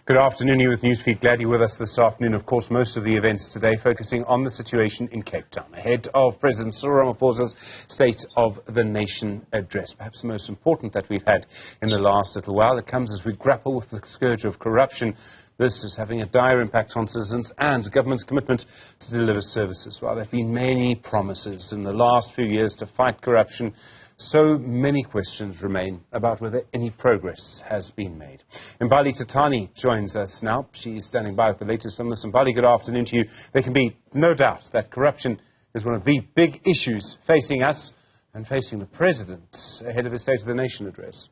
Good afternoon, you with Newsfeed. Glad you're with us this afternoon. Of course, most of the events today focusing on the situation in Cape Town, ahead of President Cyril Ramaphosa's State of the Nation address. Perhaps the most important that we've had in the last little while. It comes as we grapple with the scourge of corruption. This is having a dire impact on citizens and the government's commitment to deliver services. While there have been many promises in the last few years to fight corruption, so many questions remain about whether any progress has been made. Mbali Thethani joins us now. She's standing by with the latest on this. Mbali, good afternoon to you. There can be no doubt that corruption is one of the big issues facing us and facing the President ahead of his State of the Nation address.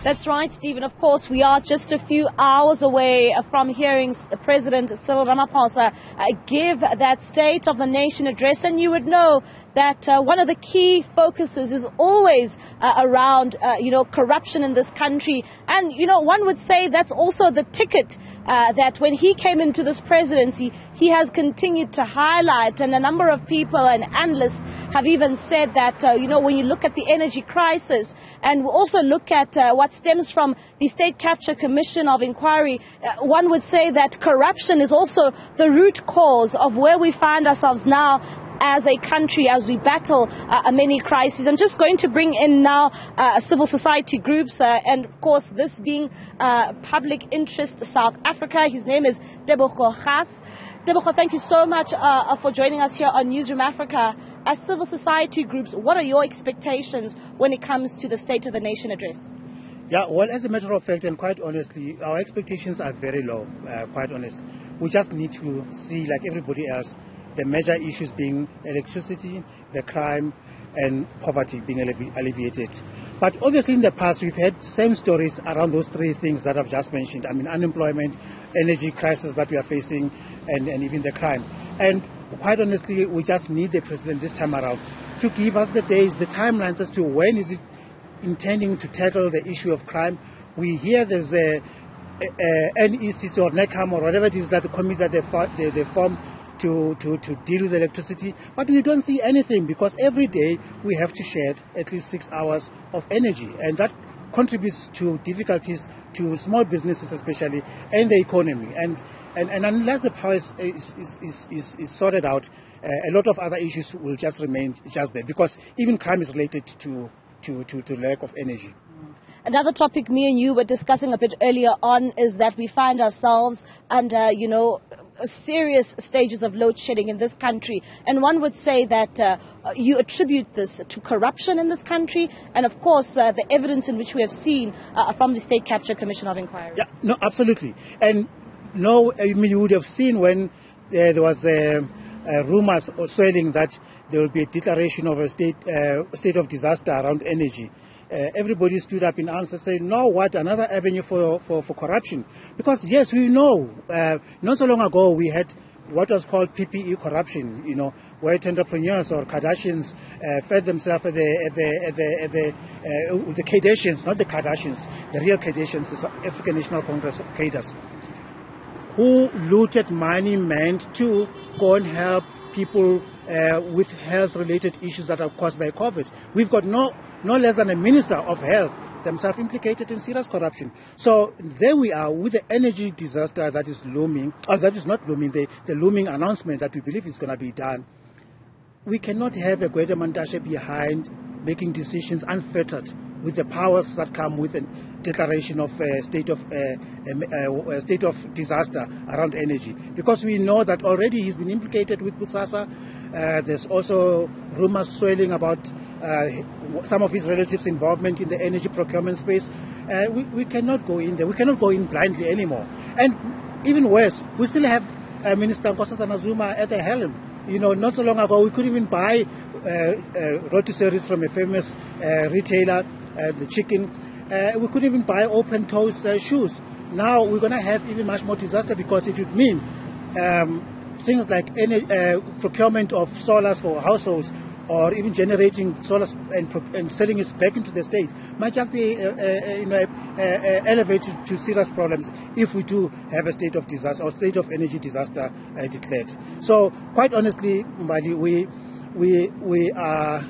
That's right, Stephen. Of course, we are just a few hours away from hearing President Cyril Ramaphosa give that State of the Nation address. And you would know that one of the key focuses is always around, corruption in this country. And, one would say that's also the ticket that when he came into this presidency, he has continued to highlight. And a number of people and analysts have even said that, when you look at the energy crisis and also look at what stems from the State Capture Commission of Inquiry, one would say that corruption is also the root cause of where we find ourselves now as a country, as we battle many crises. I'm just going to bring in now civil society groups, and of course this being Public Interest South Africa. His name is Tebogo Gas. Tebogo, thank you so much for joining us here on Newzroom Afrika. As civil society groups, what are your expectations when it comes to the State of the Nation address? Yeah, well, as a matter of fact, and quite honestly, our expectations are very low, quite honest. We just need to see, like everybody else, the major issues being electricity, the crime, and poverty being alleviated. But obviously in the past, we've had same stories around those three things that I've just mentioned. I mean, unemployment, energy crisis that we are facing, and even the crime. And quite honestly, we just need the president this time around to give us the days, the timelines as to when is it intending to tackle the issue of crime. We hear there's a NECC or NECAM or whatever it is, that the committee that they form to deal with electricity, but we don't see anything, because every day we have to shed at least 6 hours of energy, and that contributes to difficulties to small businesses especially, and the economy. And unless the power is sorted out, a lot of other issues will just remain just there, because even crime is related to lack of energy. Another topic me and you were discussing a bit earlier on is that we find ourselves under, serious stages of load shedding in this country. And one would say that you attribute this to corruption in this country and, of course, the evidence in which we have seen from the State Capture Commission of Inquiry. Yeah, no, absolutely. And no, I mean, you would have seen when there was rumors or swelling that there will be a declaration of a state of disaster around energy. Everybody stood up in arms and said, no, what, another avenue for corruption? Because, yes, we know, not so long ago we had what was called PPE corruption, where entrepreneurs or Kardashians fed themselves at the Kardashians, not the Kardashians, the real Kardashians, the African National Congress cadres, who looted money meant to go and help people with health-related issues that are caused by COVID. We've got no less than a Minister of Health themselves implicated in serious corruption. So there we are with the energy disaster that is looming, or that is not looming, the looming announcement that we believe is going to be done. We cannot have a Gwede Mantashe behind making decisions unfettered with the powers that come with a declaration of a state of disaster around energy. Because we know that already he's been implicated with Busasa. There's also rumors swirling about some of his relatives' involvement in the energy procurement space. We cannot go in there. We cannot go in blindly anymore. And even worse, we still have Minister Nkosazana Zuma at the helm. Not so long ago, we couldn't even buy rotisseries from a famous retailer, the chicken. We couldn't even buy open-toes shoes. Now we're going to have even much more disaster, because it would mean things like procurement of solars for households, or even generating solar and selling it back into the state, might just be elevated to serious problems if we do have a state of disaster or state of energy disaster declared. So, quite honestly, Mbali, we are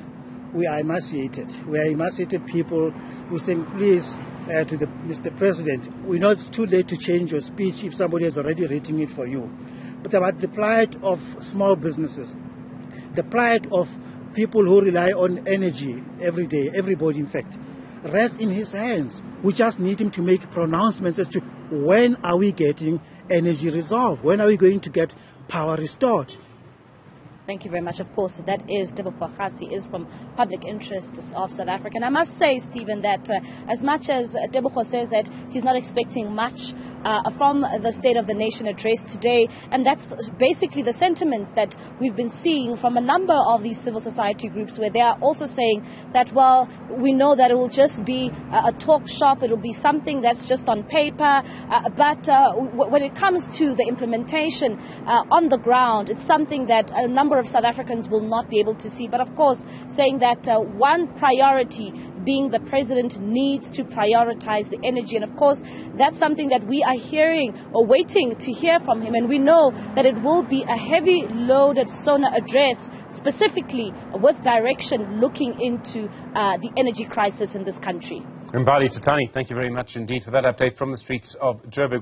emaciated. We are emaciated people. we're saying, please, to Mr. President, we know it's too late to change your speech if somebody has already written it for you. But about the plight of small businesses, the plight of people who rely on energy every day, everybody in fact, rests in his hands. We just need him to make pronouncements as to when are we getting energy resolved, when are we going to get power restored. Thank you very much. Of course, that is Tebogo Kgasi, is from Public Interests of South Africa. And I must say, Stephen, that as much as Tebogo says that he's not expecting much from the State of the Nation address today, and that's basically the sentiments that we've been seeing from a number of these civil society groups, where they are also saying that, well, we know that it will just be a talk shop, it will be something that's just on paper, but when it comes to the implementation on the ground, it's something that a number of South Africans will not be able to see. But of course, saying that one priority being the president needs to prioritize the energy. And of course, that's something that we are hearing or waiting to hear from him. And we know that it will be a heavy loaded SONA address, specifically with direction looking into the energy crisis in this country. Mbali Thethani, thank you very much indeed for that update from the streets of Joburg.